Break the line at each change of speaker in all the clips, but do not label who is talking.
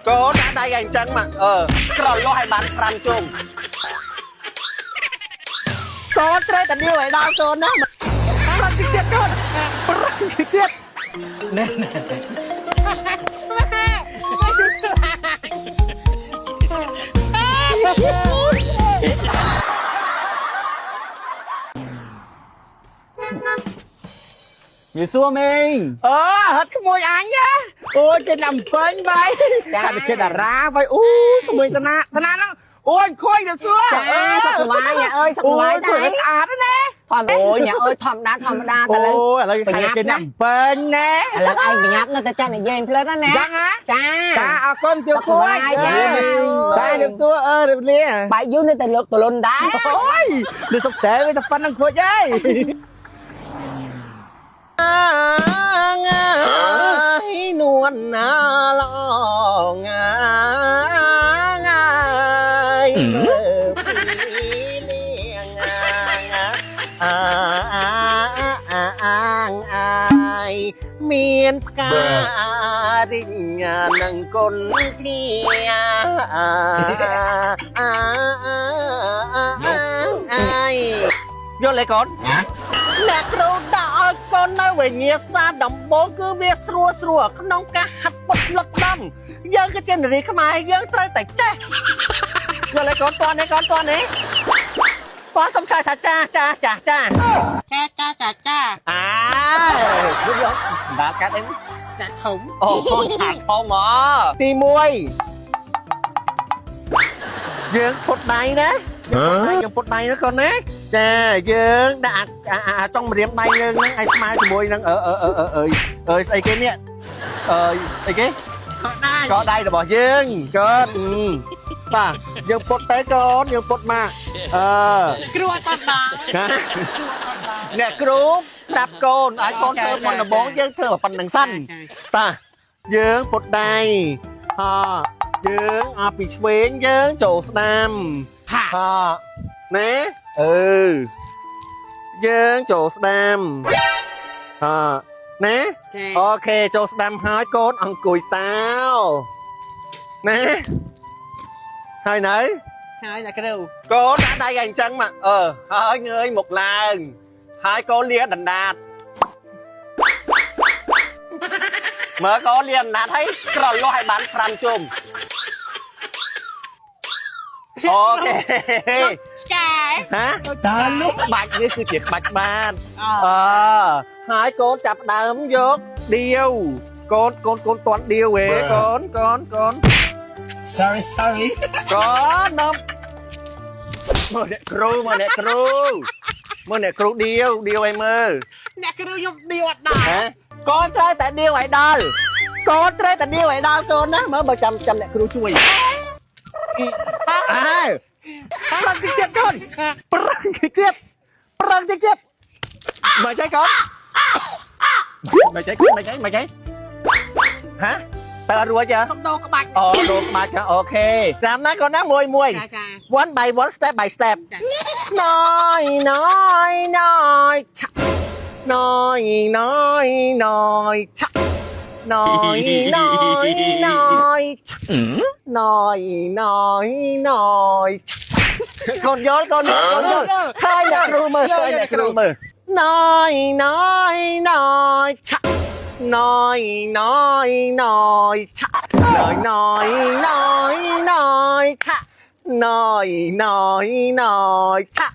có đã đây anh trắng mà rồi lo hai bán pram chung có chơi tình yêu ấy đau con đó mà kịch tiết con kịch tiết
nè như xua mình
hết cái môi anh á ôi cái nằm quên vậy sao được cái đà ra vậy cái môi ta na nó ôi khôi được xưa
sắp sửa nhà ơi sắp sửa đấy
đó nè
ôi nhà ơi thòm đá ta lên
ôi là cái nằm bên nè
là anh bị nháp nó ta cha này dêm lên đó nè
răng á
cha
con tiêu khôi đây được xưa được lia
bài dưới nơi tình lực tụi luôn đá
ôi được sọc sẻ với tập phân năng khôi đấy nuôn lo ngài miền ca rình nâng con thia vô lại con nè cô đã con nói về nhà xa đồng bố cứ biết xua không cá hạt bột lật đâm dân cái chân này không ai dân trai tại chết vô lại con toàn đấy có xong sai thật cha đúng rồi đã cắt đến chả thống chả thông mà ti muôi dương phút này đấy dương phút này nó con đấy chà dương đã trong một điểm tay nhưng anh mai thì muôi năng ấy cái nè ấy cái có đây là bỏ dương con mà dương phút tới con dương phút mà
kêu con đó
nè kêu đạp con ai con thơ con là bố dương thơ mà phần đằng xanh ta dương phút đây dương bị xuyên dương chỗ nam nè dương chỗ nam nè ok chỗ nam hai con ăn cùi tao nè hai nấy
hai là cái đâu
con đã đây anh trắng mà hai người một lần hai con lia đàn đạt mở con lia đàn thấy rồi lo hai bán pram chung ok hả
ta lúc
bạch nhưคือchuyện bạch ban hai con chập đám dốt điêu con toán điêu ấy con
sorry
có năm mà nè kru điêu em ơi
nè cái đâu dùng điều đó
hả con trai tại điêu ấy đal con á mới bờ chăm nè kru chui prang kịch tiết con prang kịch tiết mày cháy con mày cháy hả tao đùa chưa
không đâu có bạch
đồ bạch hả ok làm nói con nói mùi one by one step by step nói chắc con vô hai là kêu mơ nói chắc nói chắc nói chắc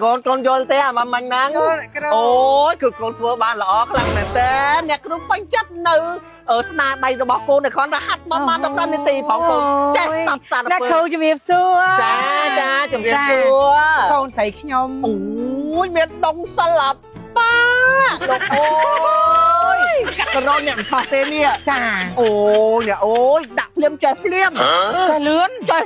con vô té mà mình nắng ôi cứ con thua ba lọ cái lần này té nè cái bánh chất nữ ở sna đây rồi bỏ cô này con đã hát ba trong năm tì phỏng con chết sập sàn
đã khâu cho việc xưa
cha cho việc xưa
con xài nhom
ui miền đông xa lập ba ôi cắt cái rau nhẹm phạt tên nè
chà
ôi nè ôi đặt liêm trời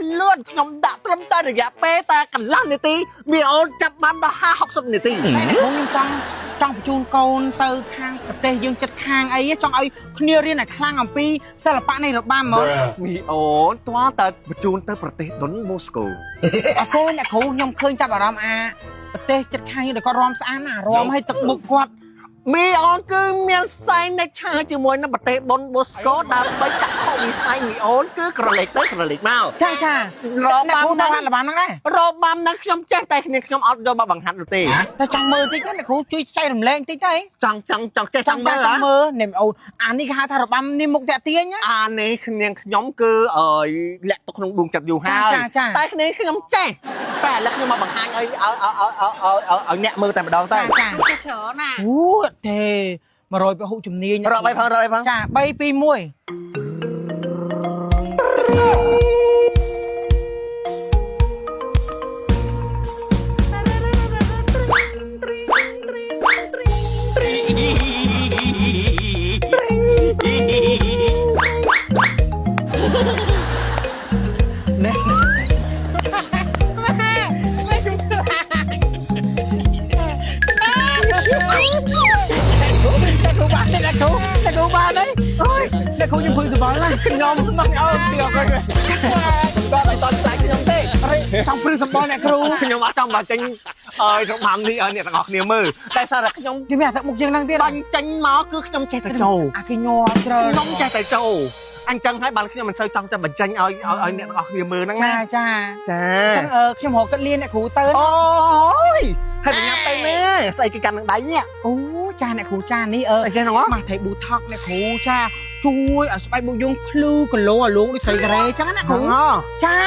lươn nhóm đặt lâm ta được giả pe ta cần lăn nè tí mi ôn chập ban ta ha học sập nè tí
không trong chun con từ khang tê dương chật khang ấy trong ấy kia riêng này khang ở pi sao là bạn này được ba món
mi ôn toa ta chun taประเทศ đón Moscow
cô này nhom khơi cho bảo ram tê chật khang như để có rom sáng róm hay tật mực quạt
មីអូនគឺមានសែងនៃឆាជាមួយនឹងប្រទេសបុនបូស្កូដើម្បីចាក់ខុសវិស័យមីអូនគឺក្រឡេកទៅក្រឡេកមក
ចាចា
របាំ
គ្រូ
ហ្នឹង
ហាត់ល្បាំហ្នឹងដែរ
របាំហ្នឹងខ្ញុំចេះតែគ្នាខ្ញុំអត់យកមកបង្ហាត់នោះទេ
តែចង់មើលតិចទៅអ្នកគ្រូជួយចែករំលែកតិចទៅ
ចង់ចេះចង់មើល
ចង់មើលអ្នកអូនអានេះគេហៅថារបាំនេះមុខតាក់ទាញណា
អានេះគ្នាខ្ញុំគឺលាក់ទៅក្នុងដួងចិត្តយូរហើយតែគ្នាខ្ញុំចេះតែឥឡូវខ្ញុំមកបង្ហាញឲ្យអ្នកមើលតែម្ដងទៅ
ចា
ច្រើនណា
អូទេ100ពហុជំនាញ
រាប់ឲ្យផងរាប់ឲ្យផង
ចា3 2 1 អ្នកគ្រូបានđấy ôiអ្នកគ្រូខ្ញុំភើសបល់ណាស់
ខ្ញុំមកឲ្យទៀតគាត់ឲ្យតន់ខ្លាចខ្ញុំទេ
ចង់ព្រឹសបល់អ្នកគ្រូ
ខ្ញុំអត់ចង់មកចេញរបាំនេះឲ្យអ្នកទាំងអស់គ្នាមើលតែសារតែខ្ញុំ
គេមានអាទឹកមុខជាងហ្នឹងទៀត
បាញ់ចេញមកគឺខ្ញុំចេះតែចូល
អាគេញ័រច្រើន
ខ្ញុំចេះតែចូលអញ្ចឹងហើយបានខ្ញុំមិនសូវចង់តែបញ្ចេញឲ្យអ្នកទាំងអស់គ្នាមើលហ្នឹងណា
ចា
ចា
អញ្ចឹងខ្ញុំរកកាត់លៀនអ្នកគ្រូទៅ
អូយហើយបញ្ញាប់ទៅណាស្អីគេកាន់នឹងដៃនេះ
អូចាអ្នកគ្រូចានេះ
ស្អីគេហ្នឹង
ម៉ាស់ថៃប៊ូថុកអ្នកគ្រូចាជួយឲ្យស្បែកមុខយើងភ្លឺគីឡូអាលងដូចស្រីការ៉េអញ្ចឹងណាគ្រូចា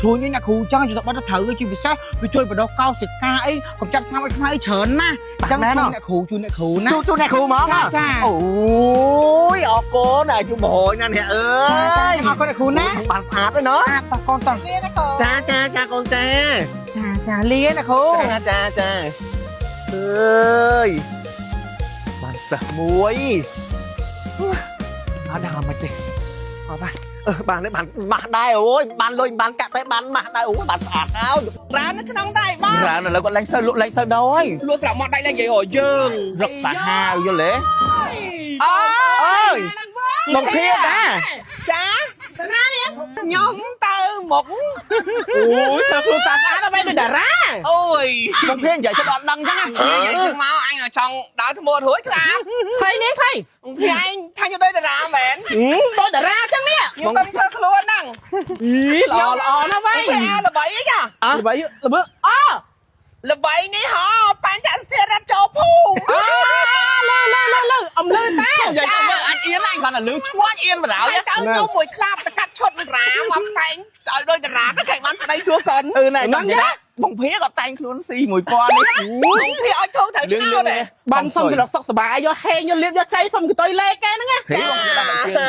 ជួយនេះអ្នកគ្រូអញ្ចឹងជួយទៅបត់ទៅត្រូវជាពិសេសវាជួយបដោះកោសិកាអីកំចាត់ស្នាមឲ្យខ្មៅច្រើនណាស់អញ្ចឹងជួយអ្នកគ្រូណា
ជួយអ្នកគ្រូហ្មង
ចា
អូយអរគុណអាយុ100ណាស់អ្នកអើយ
អរគុណអ្នកគ្រូណា
បានស្អាតទេណោះ
ស្អាតតោះកូនតោះ
ចាកូនចា
ចាលៀនអ្នកគ្រូ
ចាអើយបានសិស្សមួយអត់ដល់មិនទេអត់បានបានម៉ាស់ដែរអូយបានលុយបានកាក់តែបានម៉ាស់ដែរអូយបានស្អាតហើយ
ប្រាននៅក្នុងដៃបង
ច្រើនឥឡូវគាត់ឡើងសើលក់ឡើងទៅដល់ហើយ
លួចស្រាប់មកដៃឡើងនិយាយរយើង
រកសាហាវយល់ទេ
អើយ
មកភៀតតា
ចាខ្ញុំទៅមុខ
អូយទៅគ្រូតាស្អាតដល់បែបដូចតារា
អូយ
មកភៀតនិយាយទៅដល់ដឹងចឹង
និយាយទៅមកអញចង់ដើរធ្មត់រួចខ្លាំង
ថៃនេះថៃ
พี่ឯងថាខ្ញុំដូចតារាមែន
ដូចតារាចឹងនេះ
ខ្ញុំទៅធ្វើខ្លួនហ្នឹង
ល្អណាស់វ៉ៃ
ល្បីអីចា
ល្បីល្មើអូ
ល្បីនេះហ៎បាញ់ចាក់ស្ទះរ៉ាត់ចូលភូមិ
លើអំលើតា
និយាយទៅមើលអញអៀនអញគាត់តែលឺឈ្មោះអញអៀនបដ
ហើ
ហើយ
យទៅខ្ញុំមួយក្លាប់ទៅកាត់ឈុតរាមកតែងឲ្យដូចតារាទៅខែបានប្តីជួកូន
ណែចាំនិយាយបងភៀគាត់តែងខ្លួនស៊ីមួយពណ៌នេះ
ខ្ញុំភីឲ្យធូរត្រូវឆ្នោតទេ
បានសុំសម្រាប់សុខសบายយកហេងយកលៀបយកចៃសុំកតុយលេខគេហ្នឹងណា
ហេបងខ្ញុំដាក់ជើ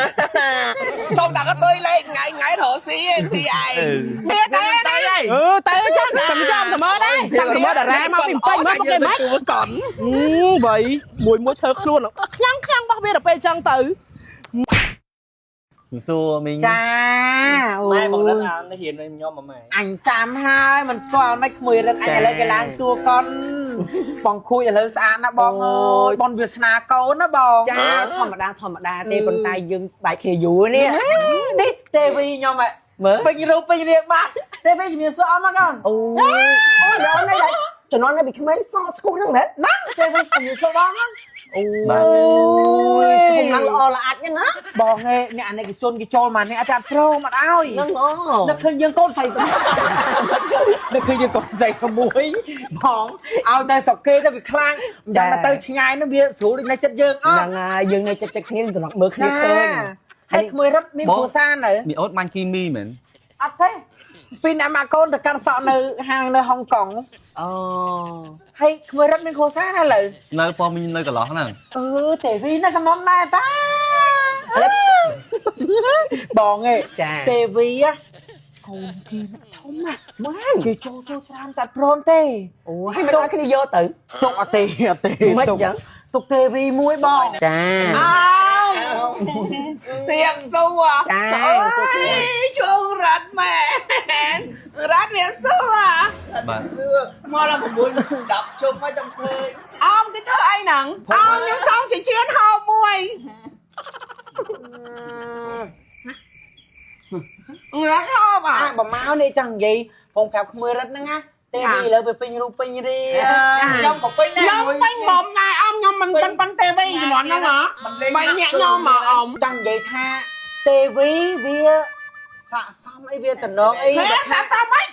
ង
ចូលដាក់កតុយលេខថ្ងៃរកស៊ីឯងភីឯងមានតែ
តែហី
ទៅចាចាំសមើដែរចាំសមើតារាមកពីពេញមកគេមក
កូន
បីមួយធ្វើខ្លួនខ្លាំងបោះវាទៅពេលចឹងទៅ
សួរមីង
ចាអូ
ម៉ែបងដឹងអានេះរៀនខ្ញុំម៉ែ
អញចាំហើយមិនស្គាល់មិនក្មួយរឹកអញឥឡូវគេឡើងតួកុនបងខួយឥឡូវស្អាតណាបងអើយបងវាសនាកូនណាបងចាធម្មតាទេប៉ុន្តែយើងបែកគ្នាយូរនេះនេះទេវីខ្ញុំមើលពេញរូបពេញរាងបាទទេវីជំនាញសួរអត់មកកូនអូយរននេះជំនាន់នេះពីក្មេងសស្គូហ្នឹងមែនណាទេវីជំនាញសួរបងហ្នឹងអូយខ្ញុំឡើងល្អល្អាច់ណាបងឯងអ្នកអនិកជនគេចូលមកនេះអត់ប្រូមកឲ្យហ្នឹងនឹកឃើញយើងកូនស្រីនឹកឃើញយើងកូនស្រីក្មួយបងឲ្យតែស្រុកគេទៅវាខ្លាំងយ៉ាងទៅឆ្ងាយហ្នឹងវាស្រួលដូចនៅចិត្តយើងអត់ហ្នឹងហើយយើងនៅចិត្តគ្នាសម្រាប់មើលគ្នាឃើញហើយក្មួយរត់មានគ្រួសារនៅ
មីអូនបាញ់គីមីមែន
អត់ទេពីអ្នកមកកូនទៅកាន់សក់នៅហាងនៅហុងកុងអូហើយក្មួយរត់មានគ្រួសារណាឥឡូវ
នៅពណ៌មីងនៅកន្លោះហ្នឹង
ទេវីនៅកំណត់ដែរតាបងឯងចាទេវីកូនគេធំណាស់ម៉ែគេចូលសួរច្រើនតែព្រមទេអូហើយមិនឲ្យគ្នាយកទៅទុកអត់ទេមិនអញ្ចឹងទុកទេវីមួយបងចាអើទៀងសួរចាសួរគ្នាជួងរត់មែនរត់មានសួរ
បាទ
មកឡើង9 10ជុំឲ្យតែឃើញ
អមគេធ្វើអីហ្នឹងអមខ្ញុំសងចិញ្ចៀនហោមួយងើហោបងមកនេះចង់និយាយបងប្រាប់ក្មួយរត់ហ្នឹងណា ទេវីលើទៅពេញរូបពេញរា
ខ្ញុំក៏ពេញដែរ
ខ្ញុំបាញ់បំណែអមខ្ញុំមិនប៉ុនទេវីជំនាន់ហ្នឹងហ៎បាញ់អ្នកខ្ញុំមកអម
ចង់និយាយថាទេវីវាស័កសមអីវាតំណងអី
ហេថាតាមម៉េច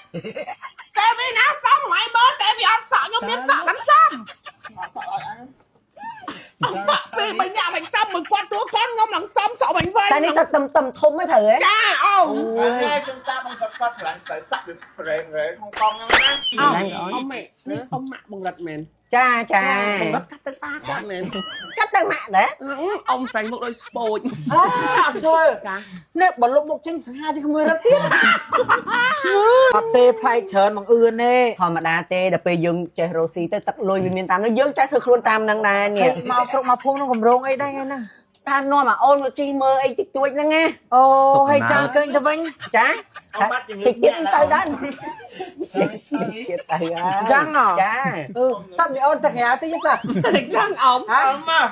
តែវីណាសមឲ្យមើលតែវីអត់សក់ខ្ញុំមានសក់កាន់សមពេលបាញ់អ្នកបាញ់សមមួយគាត់ទួគាត់ខ្ញុំនឹងសមសក់បាញ់វិញ
តែនេះទៅតំធំហ៎ត្រូវហ៎
ចាអោ
ហើយខ្ញុំតាមបងគាត់ខ្លាំងទៅសាក់វាប្រេងរេក្នុងកង់ហ្នឹងណា
អ៊ំម៉ែនេះអ៊ំម៉ាក់បង្រិតមែន
ចាចា
បង្រិតកាត់ទៅសាគាត់មែន
កាត់ទៅម៉ាក់ដែរ
អ៊ំស្រីមកដោយស្ពោច
អត់ធ្វើនេះបលុបមកចេញសង្ហាទីក្មួយរត់ទៀតអត់ទេផ្លែកច្រើនបង្អឿនទេធម្មតាទេដល់ពេលយើងចេះរស់ស៊ីទៅទឹកលុយវាមានតាមនោះយើងចេះធ្វើខ្លួនតាមនឹងដែរនេះមកស្រុកមកភូមិក្នុងកម្រងអីដែរហ្នឹងតាមនាំអាអូនមកជីមើលអីតិចតួចហ្នឹងណាអូហើយចាំឃើញទៅវិញចា
អត់បាត់ជាង
តិចទៀតទៅដែរទៀតទៅចឹងចាតាំងពីអូនទៅក្រៅតិចចា
ចឹងអ៊ំ
ហ៎
អមមក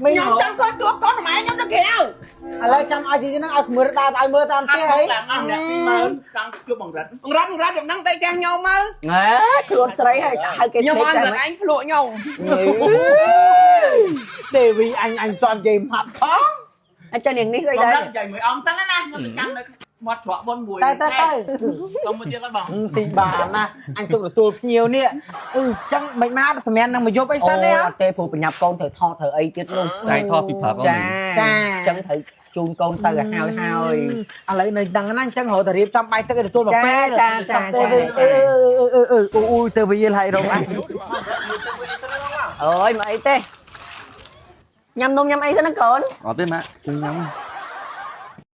ខ្ញុំចង់គាត់ទួគាត់ម៉ែខ្ញុំទៅក្រៅ
ឥឡូវចាំឲ្យទីហ្នឹងឲ្យមើលដើរឲ្យមើលតាមទៀតហី
ឡើងអស់អ្នក20000ចង់ជួបបង្រិត
រត់ខ្ញុំទៅចាស់ខ្ញុំមក
ហេខ្លួនស្រីហើយគេ
ខ្ញុំអត់អញភ្លក់ខ្ញុំ
ទេវីអញតន់និយាយហាត់ផងអញ្ចឹងនាងនេះស្អី
បង
ដែរ
និយាយមួយអំចឹងណាខ្ញុំទៅចាំនៅមាត់ច្រកមុនមួយ
តែ
កុំមកទៀតហើយបង
ស៊ីបានណាអញទុកទទួលភ្ញៀវនេះអញ្ចឹងមិនមកសម្រាប់នឹងមកយប់អីសិនទេអត់ទេព្រោះបញ្ញាប់កូនត្រូវថតត្រូវអីទៀតនោះ
តែថតពីប្រាប់
ចាអញ្ចឹងត្រូវជូនកូនទៅឲ្យហើយឥឡូវនៅដឹងណាអញ្ចឹងរហូតតែរៀបចំបាយទឹកឲ្យទទួលមកពេលចាទេវីអូទេវីលហើយរងអញអើយមកអីទេញ៉ាំនំញ៉ាំអីសិនណាកូន
អត់ទេម៉ាក់ជួយញ៉ាំ